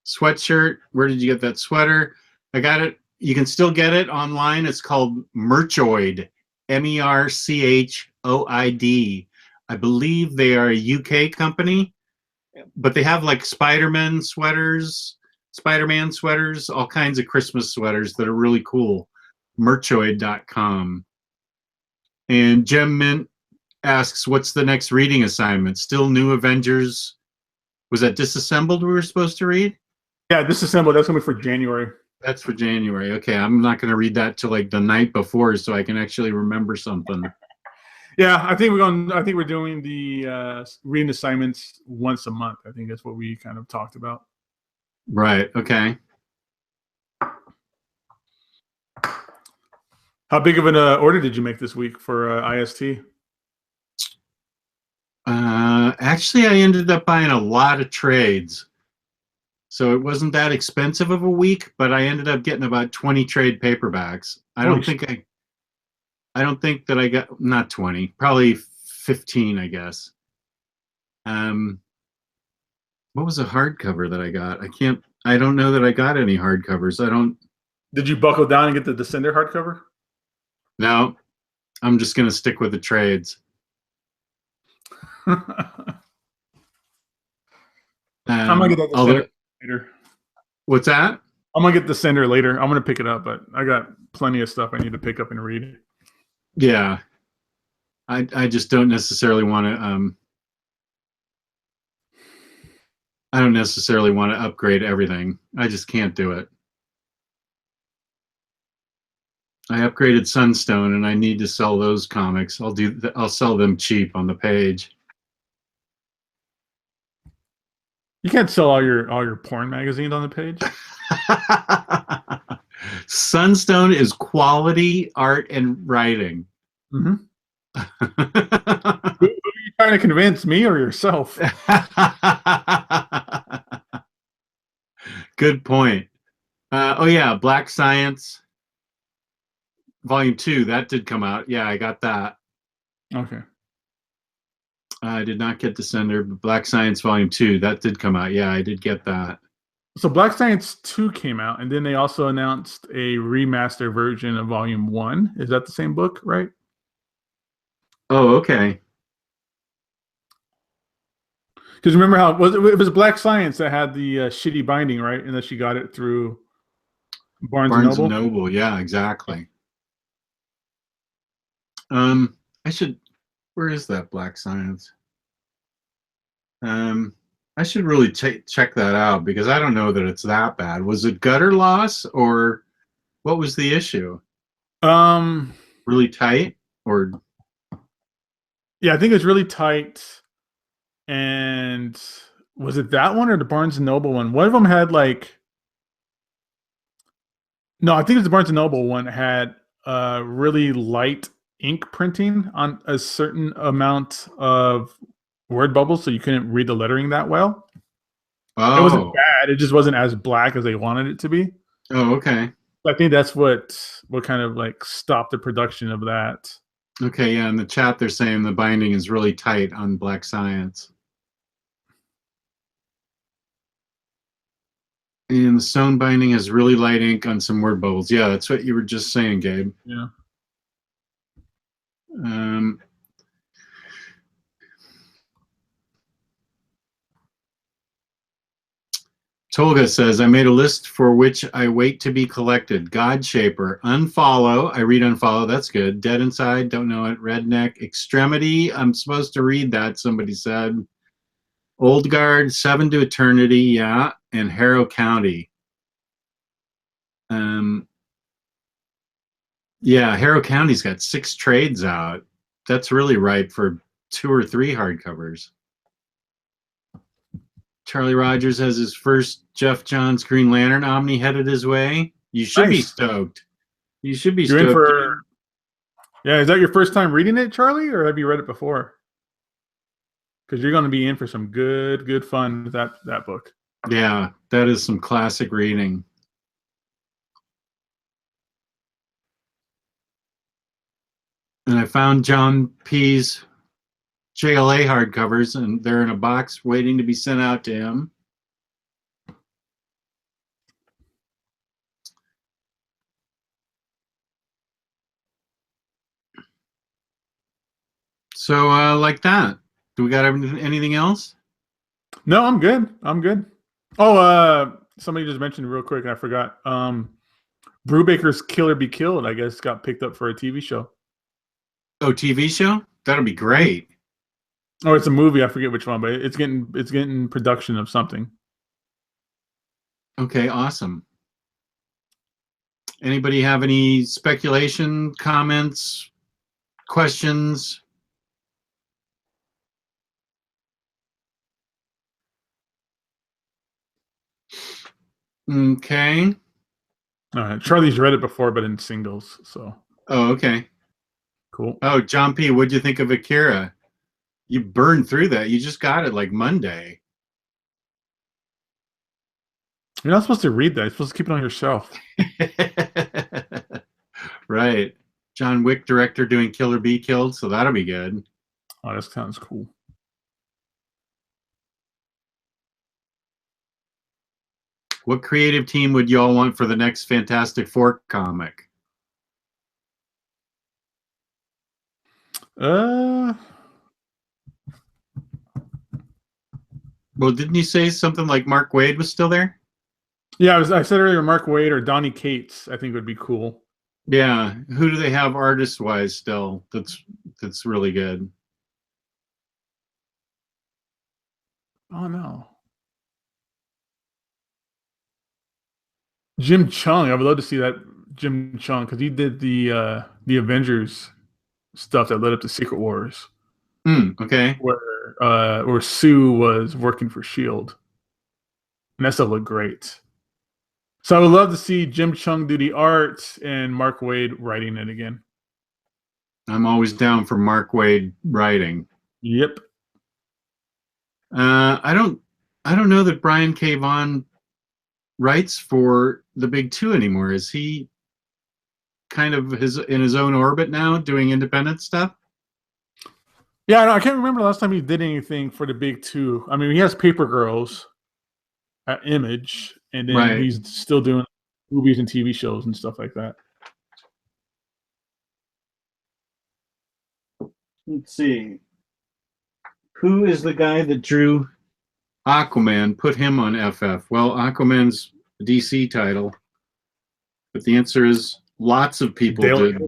sweatshirt. Where did you get that sweater? I got it. You can still get it online. It's called Merchoid, Merchoid. I believe they are a UK company, but they have like Spider-Man sweaters, all kinds of Christmas sweaters that are really cool. Merchoid.com. And Gem Mint asks, what's the next reading assignment? Still New Avengers? Was that Disassembled we were supposed to read? Yeah, Disassembled. That's going to be for January. That's for January. Okay, I'm not going to read that till like the night before, so I can actually remember something. Yeah, I think we're doing the reading assignments once a month. I think that's what we kind of talked about. Right. Okay. How big of an order did you make this week for IST? Actually, I ended up buying a lot of trades. So it wasn't that expensive of a week, but I ended up getting about 20 trade paperbacks. I don't think that I got, not 20, probably 15, I guess. What was a hardcover that I got? I don't know that I got any hardcovers. Did you buckle down and get the Descender hardcover? No, I'm just going to stick with the trades. I'm going to get that Descender later. What's that? I'm going to get the Descender later. I'm going to pick it up, but I got plenty of stuff I need to pick up and read. Yeah. I just don't necessarily want to I don't necessarily want to upgrade everything. I just can't do it. I upgraded Sunstone and I need to sell those comics. I'll sell them cheap on the page. You can't sell all your porn magazines on the page. Sunstone is quality art and writing. Mm-hmm. Who are you trying to convince, me or yourself? Good point. Oh yeah, Black Science Volume 2, that did come out. Yeah, I got that. Okay. I did not get Descender, but Black Science Volume 2, that did come out. Yeah, I did get that. So Black Science 2 came out, and then they also announced a remaster version of Volume 1. Is that the same book, right? Oh, okay. Because remember how it was Black Science that had the shitty binding, right? And that she got it through Barnes and Noble. Yeah, exactly. Where is that Black Science? I should really check that out because I don't know that it's that bad. Was it gutter loss or what was the issue? Really tight or? Yeah, I think it was really tight. And was it that one or the Barnes and Noble one? One of them had like, no, I think it was the Barnes and Noble one had really light ink printing on a certain amount of word bubbles, so you couldn't read the lettering that well. Oh. It wasn't bad. It just wasn't as black as they wanted it to be. Oh, okay. I think that's what kind of like stopped the production of that. Okay, yeah. In the chat, they're saying the binding is really tight on Black Science. And the stone binding has really light ink on some word bubbles. Yeah, that's what you were just saying, Gabe. Yeah. Tolga says, I made a list for which I wait to be collected. Godshaper, Unfollow. I read Unfollow. That's good. Dead Inside. Don't know it. Redneck. Extremity. I'm supposed to read that, somebody said. Old Guard. Seven to Eternity. Yeah. And Harrow County. Yeah, Harrow County's got 6 trades out. That's really ripe for 2 or 3 hardcovers. Charlie Rogers has his first Jeff Johns Green Lantern Omni headed his way. You should be stoked. You should be You're stoked. in for, yeah, is that your first time reading it, Charlie, or have you read it before? Because you're going to be in for some good fun with that book. Yeah, that is some classic reading. And I found John P's JLA hardcovers, and they're in a box waiting to be sent out to him. So, like that. Do we got anything else? No, I'm good. I'm good. Oh, somebody just mentioned real quick, and I forgot. Brubaker's Kill or Be Killed, I guess, got picked up for a TV show. Oh, TV show? That'll be great. Oh, it's a movie. I forget which one, but it's getting production of something. Okay, awesome. Anybody have any speculation, comments, questions? Okay. All right. Charlie's read it before, but in singles. So. Oh, okay. Cool. Oh, John P., what'd you think of Akira? You burned through that. You just got it like Monday. You're not supposed to read that. You're supposed to keep it on your shelf. Right. John Wick director doing Kill or Be Killed, so that'll be good. Oh, that sounds cool. What creative team would y'all want for the next Fantastic Four comic? Well, didn't you say something like Mark Waid was still there? Yeah, I said earlier Mark Waid or Donnie Cates, I think would be cool. Yeah. Who do they have artist-wise still that's really good? Oh, no. Jim Chung. I would love to see that Jim Chung because he did the Avengers stuff that led up to Secret Wars. Okay. Where Sue was working for S.H.I.E.L.D. And that stuff looked great. So I would love to see Jim Chung do the art and Mark Waid writing it again. I'm always down for Mark Waid writing. Yep. I don't know that Brian K. Vaughan writes for the big two anymore. Is he kind of in his own orbit now, doing independent stuff? Yeah, I can't remember the last time he did anything for the big two. I mean, he has Paper Girls at Image, and then he's still doing movies and TV shows and stuff like that. Let's see. Who is the guy that drew Aquaman? Put him on FF. Well, Aquaman's a DC title, but the answer is lots of people did.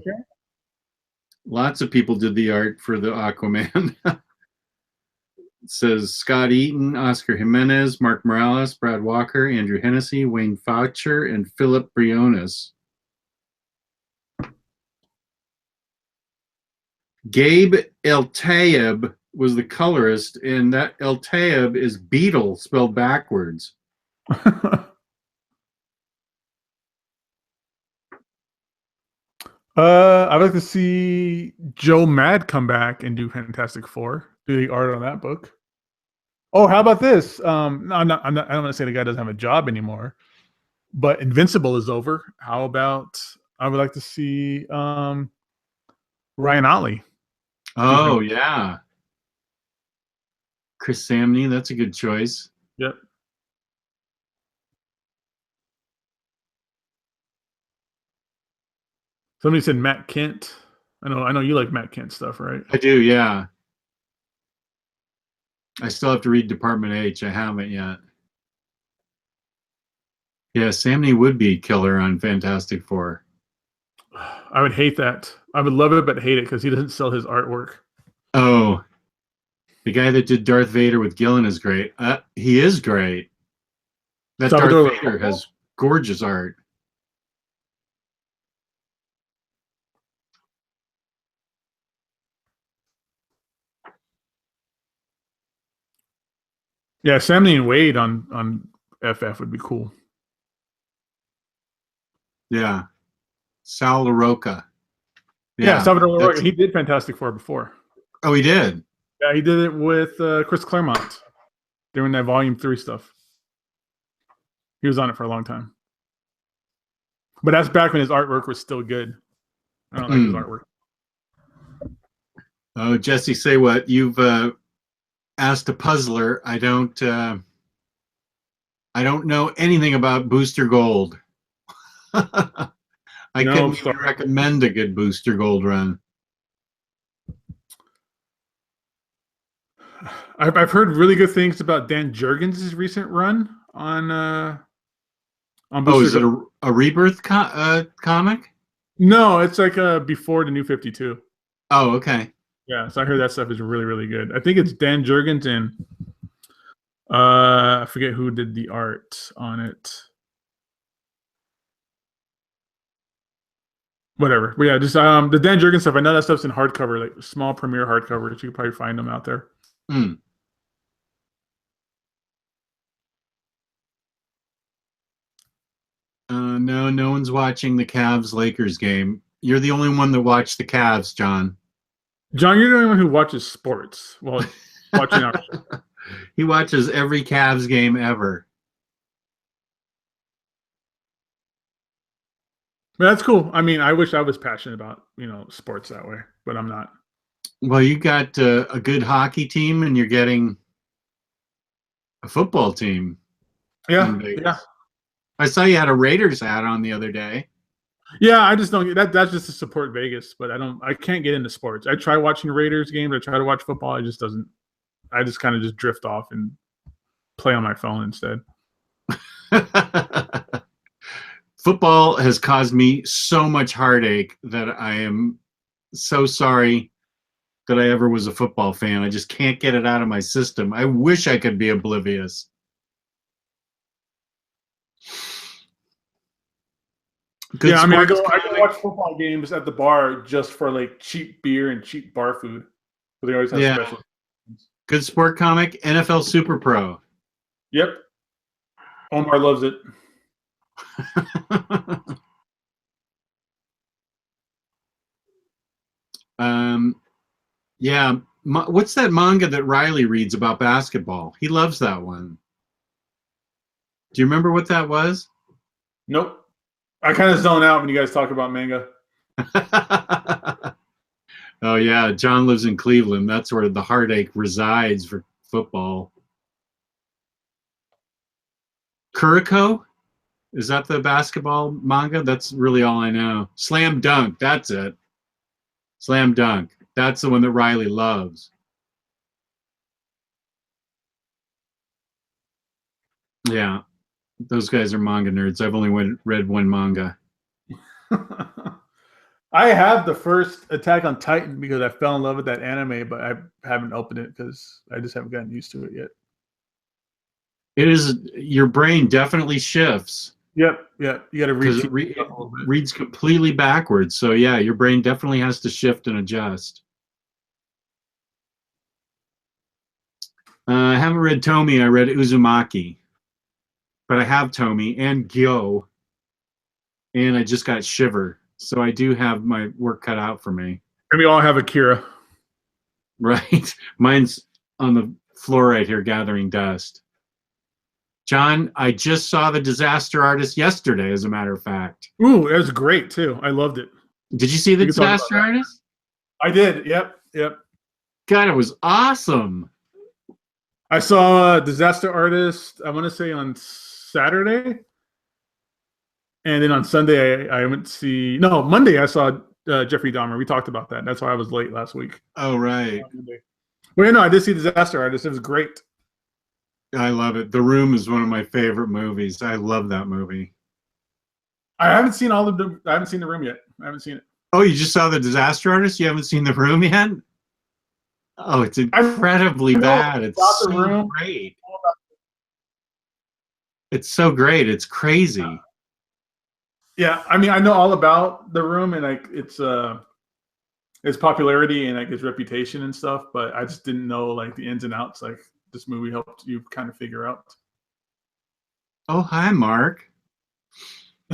Lots of people did the art for the Aquaman. It says Scott Eaton, Oscar Jimenez, Mark Morales, Brad Walker, Andrew Hennessy, Wayne Foucher, and Philip Briones. Gabe El-Tayeb was the colorist, and that El-Tayeb is Beetle spelled backwards. I'd like to see Joe Mad come back and do Fantastic Four, do the art on that book. Oh, how about this? No, I don't want to say the guy doesn't have a job anymore, but Invincible is over. How about I would like to see Ryan Otley. Oh, yeah. Chris Samney, that's a good choice. Yep. Somebody said Matt Kent. I know you like Matt Kent stuff, right? I do, yeah. I still have to read Department H. I haven't yet. Yeah, Sam Neill would be killer on Fantastic Four. I would hate that. I would love it, but hate it because he doesn't sell his artwork. Oh, the guy that did Darth Vader with Gillen is great. He is great. That Salvador Darth Vader has gorgeous art. Yeah, Sam Neill and Wade on FF would be cool. Yeah. Sal LaRocca. Yeah, Salvador LaRocca. He did Fantastic Four before. Oh, he did? Yeah, he did it with Chris Claremont doing that Volume 3 stuff. He was on it for a long time. But that's back when his artwork was still good. I don't like his artwork. Oh, Jesse, say what? You've asked a puzzler. I don't know anything about Booster Gold. I couldn't even recommend a good Booster Gold run. I've heard really good things about Dan Jurgens' recent run on Booster Oh, is it Gold. a Rebirth comic? No, it's like before the New 52. Oh, okay. Yeah, so I heard that stuff is really, really good. I think it's Dan Jurgens and I forget who did the art on it. Whatever. But yeah, just the Dan Jurgens stuff. I know that stuff's in hardcover, like small premiere hardcover. You could probably find them out there. No one's watching the Cavs-Lakers game. You're the only one that watched the Cavs, John. John, you're the only one who watches sports. Well, watching our show. He watches every Cavs game ever. But that's cool. I mean, I wish I was passionate about, sports that way, but I'm not. Well, you got a good hockey team, and you're getting a football team. Yeah, yeah. I saw you had a Raiders hat on the other day. Yeah, I just don't get that's just to support Vegas, but I can't get into sports. I try watching Raiders games, I try to watch football, I just kind of just drift off and play on my phone instead. Football has caused me so much heartache that I am so sorry that I ever was a football fan. I just can't get it out of my system. I wish I could be oblivious. Yeah, I mean, I go watch football games at the bar just for like cheap beer and cheap bar food. But they always have special. Good sport comic, NFL Super Pro. Yep. Omar loves it. Yeah. What's that manga that Riley reads about basketball? He loves that one. Do you remember what that was? Nope. I kind of zone out when you guys talk about manga. Oh, yeah. John lives in Cleveland. That's where the heartache resides for football. Kuriko? Is that the basketball manga? That's really all I know. Slam Dunk. That's it. Slam Dunk. That's the one that Riley loves. Yeah. Those guys are manga nerds. I've only read one manga. I have the first Attack on Titan because I fell in love with that anime, but I haven't opened it because I just haven't gotten used to it yet. It is, your brain definitely shifts. Yep. You got to read it reads completely backwards. So yeah, your brain definitely has to shift and adjust. I haven't read Tomy. I read Uzumaki. But I have Tomy and Gio, and I just got Shiver. So I do have my work cut out for me. And we all have Akira. Right. Mine's on the floor right here gathering dust. John, I just saw The Disaster Artist yesterday, as a matter of fact. Ooh, that was great, too. I loved it. Did you see The Disaster Artist? I did. Yep. God, it was awesome. I saw Disaster Artist, I want to say on Saturday. And then on Sunday, I went to see... No, Monday I saw Jeffrey Dahmer. We talked about that. That's why I was late last week. Oh, right. Well, no, I did see Disaster Artist. It was great. I love it. The Room is one of my favorite movies. I love that movie. I haven't seen I haven't seen The Room yet. I haven't seen it. Oh, you just saw The Disaster Artist? You haven't seen The Room yet? Oh, it's incredibly bad. It's The so Room. great. It's so great. It's crazy. Yeah, I mean, I know all about The Room and like its popularity and like its reputation and stuff, but I just didn't know like the ins and outs. Like this movie helped you kind of figure out. Oh, hi, Mark.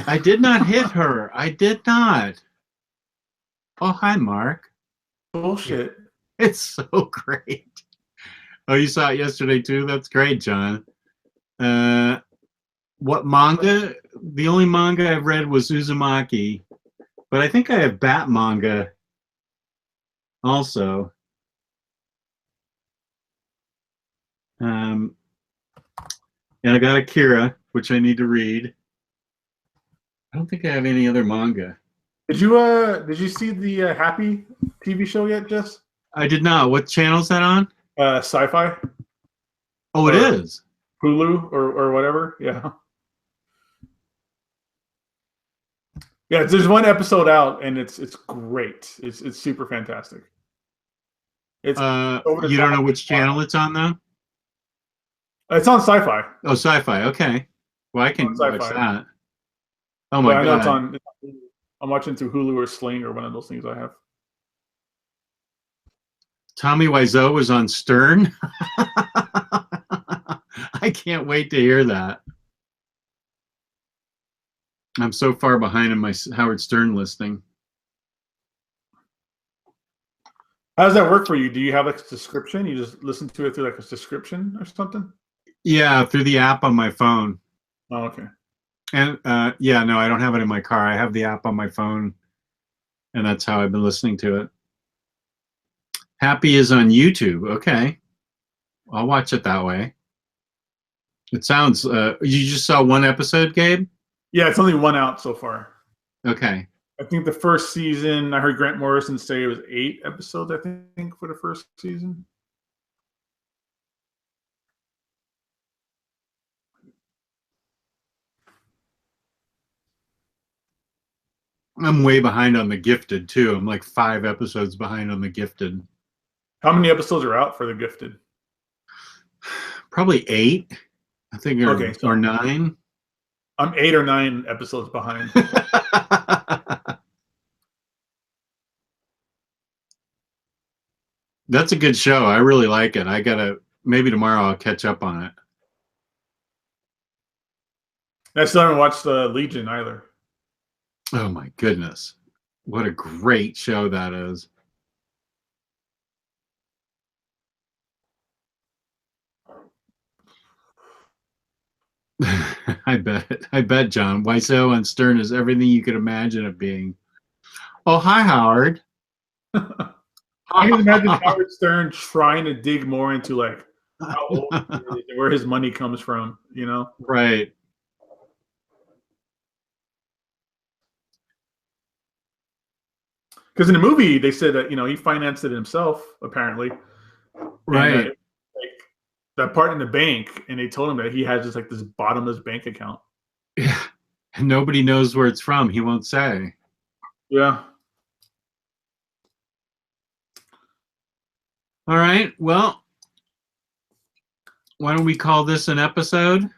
I did not hit her. I did not. Oh, hi, Mark. Bullshit. It's so great. Oh, you saw it yesterday too? That's great, John. What manga? The only manga I've read was Uzumaki, but I think I have Bat manga also. And I got Akira, which I need to read. I don't think I have any other manga. Did you see the Happy TV show yet, Jess? I did not. What channel is that on? Sci-Fi. Oh, it is. Hulu or whatever. Yeah. Yeah, there's one episode out and it's great. It's super fantastic. It's you don't know which channel it's on though? It's on Sci-Fi. Oh, Sci-Fi. Okay. Well, I can watch that. Oh my God! I know it's god! I'm watching through Hulu or Sling or one of those things I have. Tommy Wiseau was on Stern. I can't wait to hear that. I'm so far behind in my Howard Stern listing. How does that work for you? Do you have like a subscription? You just listen to it through like a subscription or something? Yeah, through the app on my phone. Oh, okay. And yeah, no, I don't have it in my car. I have the app on my phone, and that's how I've been listening to it. Happy is on YouTube. Okay, I'll watch it that way. It sounds. You just saw one episode, Gabe? Yeah, it's only one out so far. Okay. I think the first season, I heard Grant Morrison say it was 8 episodes, I think, for the first season. I'm way behind on The Gifted, too. I'm like 5 episodes behind on The Gifted. How many episodes are out for The Gifted? Probably 8, I think, or 9. I'm 8 or 9 episodes behind. That's a good show. I really like it. I gotta, maybe tomorrow I'll catch up on it. I still haven't watched Legion either. Oh my goodness. What a great show that is. I bet, John. Wiseau on Stern is everything you could imagine it being. Oh, hi, Howard. I can imagine Howard Stern trying to dig more into like how old he is and where his money comes from, you know? Right. Because in the movie, they said that, he financed it himself, apparently. Right. And, like that part in the bank, and they told him that he has just like this bottomless bank account. Yeah. And nobody knows where it's from. He won't say. Yeah. All right. Well, why don't we call this an episode?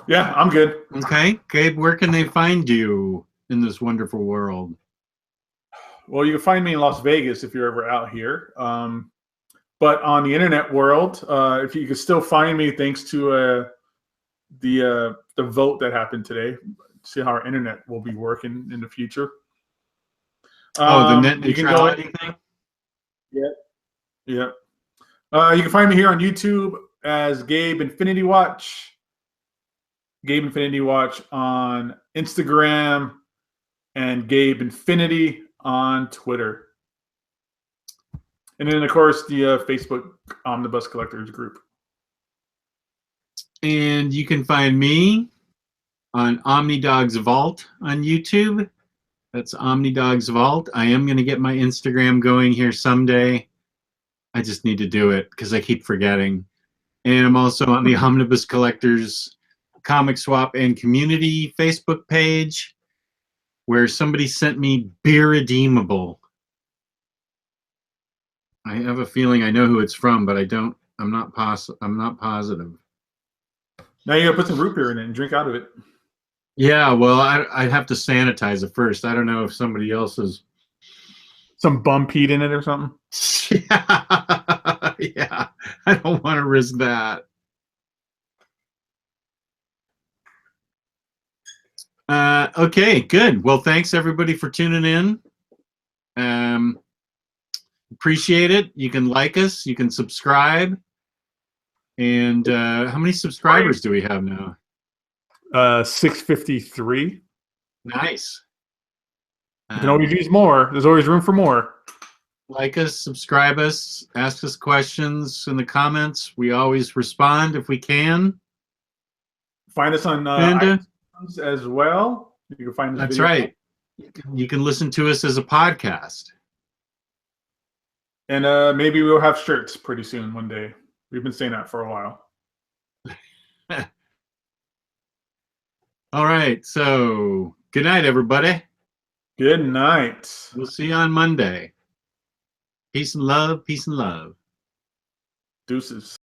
Yeah, I'm good. Okay. Gabe, where can they find you in this wonderful world? Well, you can find me in Las Vegas if you're ever out here. But on the internet world, if you can still find me, thanks to the vote that happened today. See how our internet will be working in the future. The net neutrality thing? Yeah. Yeah. You can find me here on YouTube as Gabe Infinity Watch. Gabe Infinity Watch on Instagram and Gabe Infinity on Twitter. And then, of course, the Facebook Omnibus Collectors group. And you can find me on OmniDog's Vault on YouTube. That's OmniDog's Vault. I am going to get my Instagram going here someday. I just need to do it because I keep forgetting. And I'm also on the Omnibus Collectors Comic Swap and Community Facebook page, where somebody sent me Beer Redeemable. I have a feeling I know who it's from, but I'm not positive. Now you gotta put some root beer in it and drink out of it. Yeah, well, I'd have to sanitize it first. I don't know if somebody else is. Some bum peed in it or something. Yeah, I don't want to risk that. Okay, good. Well, thanks everybody for tuning in. Appreciate it. You can like us. You can subscribe. And how many subscribers do we have now? 653. Nice. You can always use more. There's always room for more. Like us, subscribe us, ask us questions in the comments. We always respond if we can. Find us on iTunes as well. You can find us. That's right. You can listen to us as a podcast. And maybe we'll have shirts pretty soon one day. We've been saying that for a while. All right. So good night, everybody. Good night. We'll see you on Monday. Peace and love. Peace and love. Deuces.